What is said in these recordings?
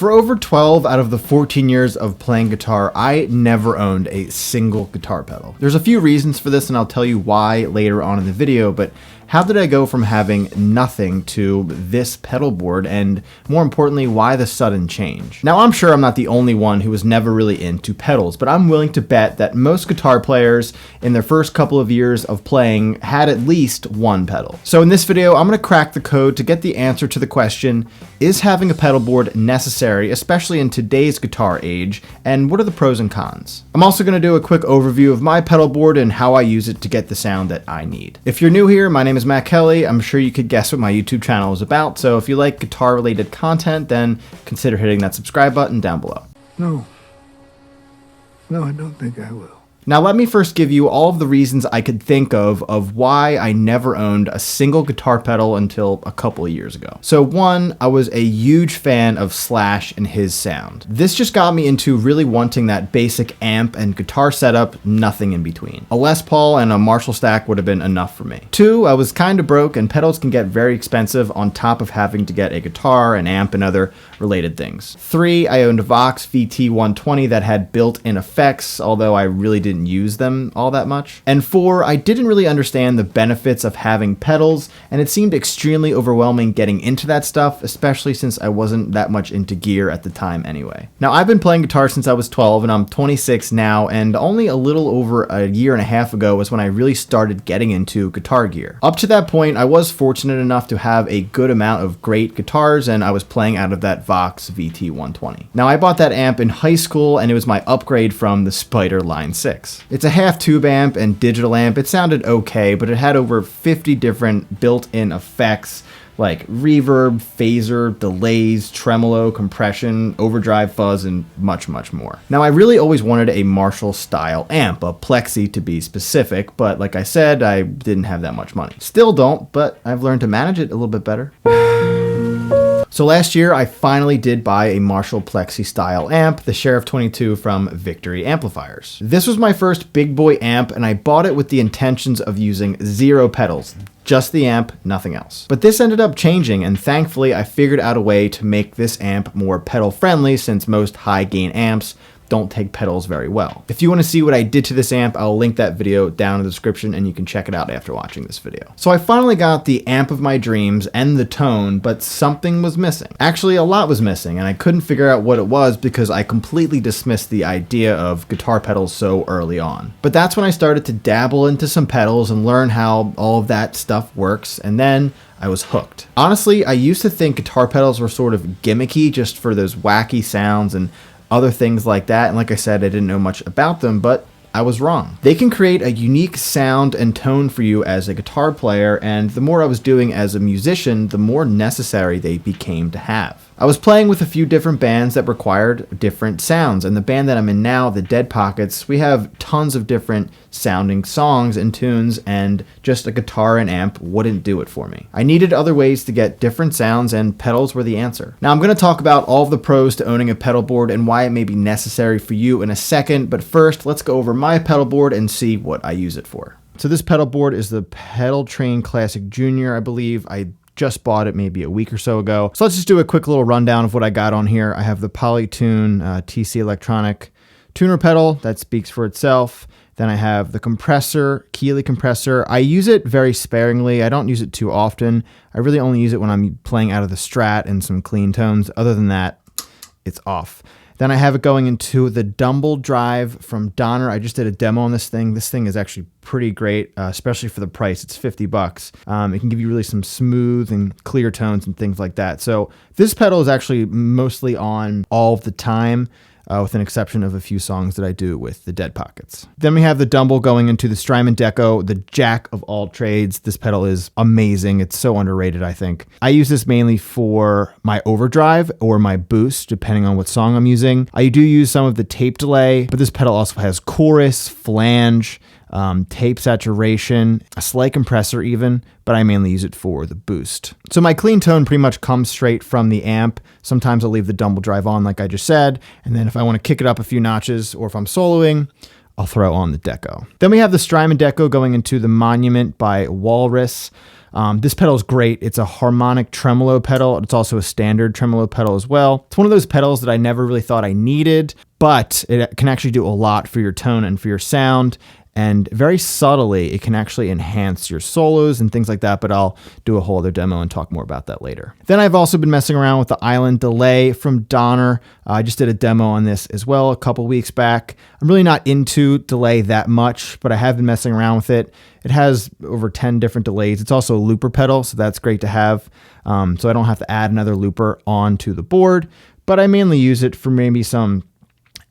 For over 12 out of the 14 years of playing guitar, I never owned a single guitar pedal. There's a few reasons for this, and I'll tell you why later on in the video, but how did I go from having nothing to this pedal board, and more importantly, why the sudden change? Now, I'm sure I'm not the only one who was never really into pedals, but I'm willing to bet that most guitar players in their first couple of years of playing had at least one pedal. So in this video, I'm going to crack the code to get the answer to the question, is having a pedal board necessary, especially in today's guitar age, and what are the pros and cons? I'm also going to do a quick overview of my pedal board and how I use it to get the sound that I need. If you're new here, my name is Matt Kelly. I'm sure you could guess what my YouTube channel is about, so if you like guitar related content, then consider hitting that subscribe button down below. No, I don't think I will. Now let me first give you all of the reasons I could think of why I never owned a single guitar pedal until a couple of years ago. So one, I was a huge fan of Slash and his sound. This just got me into really wanting that basic amp and guitar setup, nothing in between. A Les Paul and a Marshall stack would have been enough for me. Two, I was kind of broke and pedals can get very expensive on top of having to get a guitar, an amp, and other related things. Three, I owned a Vox VT120 that had built-in effects, although I really didn't use them all that much. And four, I didn't really understand the benefits of having pedals, and it seemed extremely overwhelming getting into that stuff, especially since I wasn't that much into gear at the time anyway. Now, I've been playing guitar since I was 12, and I'm 26 now, and only a little over a year and a half ago was when I really started getting into guitar gear. Up to that point, I was fortunate enough to have a good amount of great guitars, and I was playing out of that Vox VT120. Now, I bought that amp in high school, and it was my upgrade from the Spider Line 6. It's a half tube amp and digital amp. It sounded okay, but it had over 50 different built-in effects like reverb, phaser, delays, tremolo, compression, overdrive, fuzz, and much, much more. Now, I really always wanted a Marshall style amp, a Plexi to be specific, but like I said, I didn't have that much money. Still don't, but I've learned to manage it a little bit better. So last year, I finally did buy a Marshall Plexi style amp, the Sheriff 22 from Victory Amplifiers. This was my first big boy amp, and I bought it with the intentions of using 0 pedals. Just the amp, nothing else. But this ended up changing, and thankfully I figured out a way to make this amp more pedal friendly, since most high gain amps don't take pedals very well. If you want to see what I did to this amp, I'll link that video down in the description and you can check it out after watching this video. So I finally got the amp of my dreams and the tone, but something was missing. Actually, a lot was missing, and I couldn't figure out what it was because I completely dismissed the idea of guitar pedals so early on. But that's when I started to dabble into some pedals and learn how all of that stuff works, and then I was hooked. Honestly, I used to think guitar pedals were sort of gimmicky just for those wacky sounds and other things like that, and like I said, I didn't know much about them, but I was wrong. They can create a unique sound and tone for you as a guitar player, and the more I was doing as a musician, the more necessary they became to have. I was playing with a few different bands that required different sounds, and the band that I'm in now, the Dead Pockets, we have tons of different sounding songs and tunes, and just a guitar and amp wouldn't do it for me. I needed other ways to get different sounds, and pedals were the answer. Now I'm going to talk about all of the pros to owning a pedal board and why it may be necessary for you in a second, but first let's go over my pedal board and see what I use it for. So this pedal board is the Pedal Train Classic Junior, I believe. I just bought it maybe a week or so ago. So let's just do a quick little rundown of what I got on here. I have the Polytune TC Electronic tuner pedal that speaks for itself. Then I have the compressor, Keeley compressor. I use it very sparingly. I don't use it too often. I really only use it when I'm playing out of the Strat and some clean tones. Other than that, it's off. Then I have it going into the Dumble Drive from Donner. I just did a demo on this thing. This thing is actually pretty great, especially for the price. It's $50. It can give you really some smooth and clear tones and things like that. So this pedal is actually mostly on all of the time, with an exception of a few songs that I do with the Dead Pockets. Then we have the Dumble going into the Strymon Deco, the jack of all trades. This pedal is amazing. It's so underrated, I think. I use this mainly for my overdrive or my boost, depending on what song I'm using. I do use some of the tape delay, but this pedal also has chorus, flange, tape saturation, a slight compressor even, but I mainly use it for the boost. So my clean tone pretty much comes straight from the amp. Sometimes I'll leave the Dumble Drive on like I just said, and then if I want to kick it up a few notches or if I'm soloing, I'll throw on the Deco. Then we have the Strymon Deco going into the Monument by Walrus. This pedal is great. It's a harmonic tremolo pedal. It's also a standard tremolo pedal as well. It's one of those pedals that I never really thought I needed, but it can actually do a lot for your tone and for your sound. And very subtly, it can actually enhance your solos and things like that, but I'll do a whole other demo and talk more about that later. Then I've also been messing around with the Island Delay from Donner. I just did a demo on this as well a couple weeks back. I'm really not into delay that much, but I have been messing around with it. It has over 10 different delays. It's also a looper pedal, so that's great to have. So I don't have to add another looper onto the board, but I mainly use it for maybe some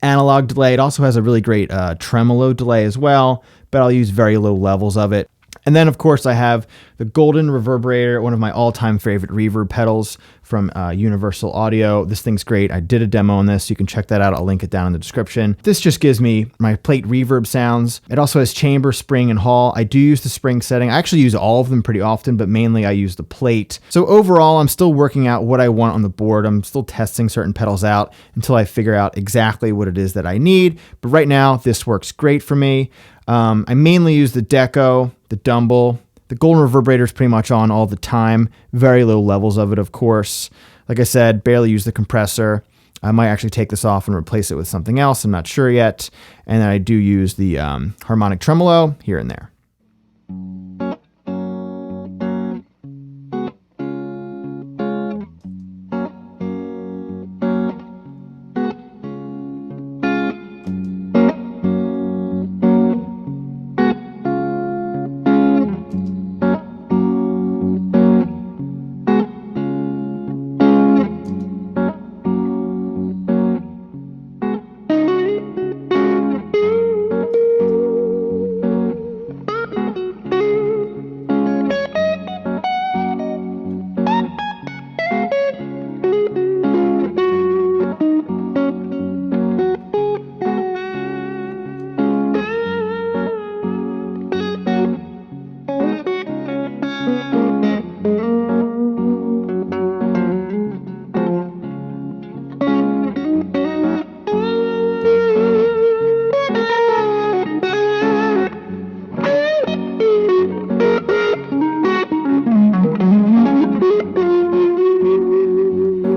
analog delay. It also has a really great tremolo delay as well, but I'll use very low levels of it. And then, of course, I have the Golden Reverberator, one of my all-time favorite reverb pedals from Universal Audio. This thing's great. I did a demo on this. You can check that out. I'll link it down in the description. This just gives me my plate reverb sounds. It also has chamber, spring, and hall. I do use the spring setting. I actually use all of them pretty often, but mainly I use the plate. So overall, I'm still working out what I want on the board. I'm still testing certain pedals out until I figure out exactly what it is that I need. But right now, this works great for me. I mainly use the Deco, the Dumble. The Golden Reverberator is pretty much on all the time. Very low levels of it, of course. Like I said, barely use the compressor. I might actually take this off and replace it with something else. I'm not sure yet. And then I do use the harmonic tremolo here and there.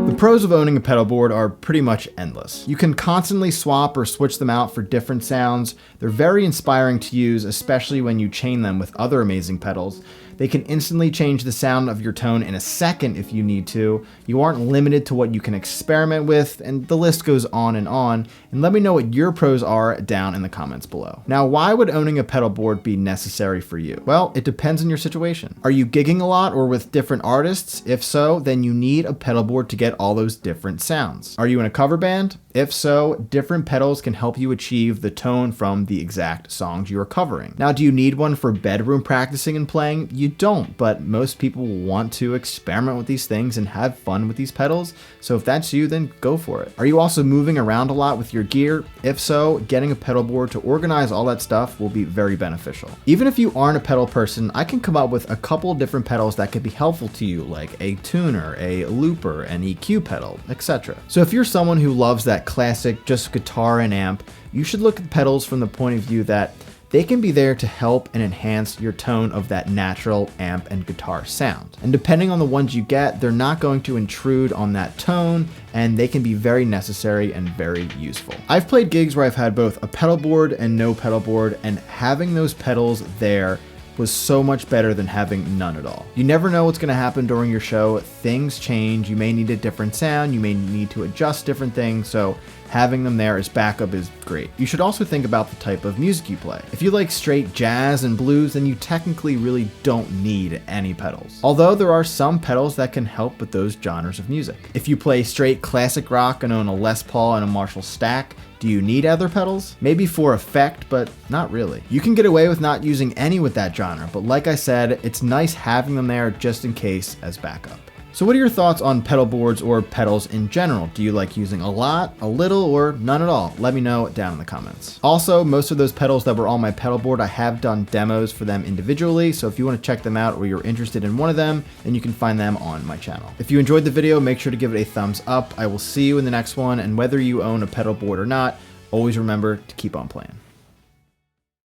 The pros of owning a pedal board are pretty much endless. You can constantly swap or switch them out for different sounds. They're very inspiring to use, especially when you chain them with other amazing pedals. They can instantly change the sound of your tone in a second if you need to. You aren't limited to what you can experiment with, and the list goes on. And let me know what your pros are down in the comments below. Now, why would owning a pedal board be necessary for you? Well, it depends on your situation. Are you gigging a lot or with different artists? If so, then you need a pedal board to get all those different sounds. Are you in a cover band? If so, different pedals can help you achieve the tone from the exact songs you are covering. Now, do you need one for bedroom practicing and playing? You don't, but most people want to experiment with these things and have fun with these pedals. So if that's you, then go for it. Are you also moving around a lot with your gear? If so, getting a pedal board to organize all that stuff will be very beneficial. Even if you aren't a pedal person, I can come up with a couple different pedals that could be helpful to you, like a tuner, a looper, an EQ pedal, etc. So if you're someone who loves that classic just guitar and amp, you should look at pedals from the point of view that they can be there to help and enhance your tone of that natural amp and guitar sound. And depending on the ones you get, they're not going to intrude on that tone, and they can be very necessary and very useful. I've played gigs where I've had both a pedal board and no pedal board, and having those pedals there was so much better than having none at all. You never know what's going to happen during your show. Things change. You may need a different sound. You may need to adjust different things. So having them there as backup is great. You should also think about the type of music you play. If you like straight jazz and blues, then you technically really don't need any pedals. Although there are some pedals that can help with those genres of music. If you play straight classic rock and own a Les Paul and a Marshall stack, do you need other pedals? Maybe for effect, but not really. You can get away with not using any with that genre, but like I said, it's nice having them there just in case as backup. So what are your thoughts on pedal boards or pedals in general? Do you like using a lot, a little, or none at all? Let me know down in the comments. Also, most of those pedals that were on my pedal board, I have done demos for them individually, so if you want to check them out or you're interested in one of them, then you can find them on my channel. If you enjoyed the video, make sure to give it a thumbs up. I will see you in the next one, and whether you own a pedal board or not, always remember to keep on playing.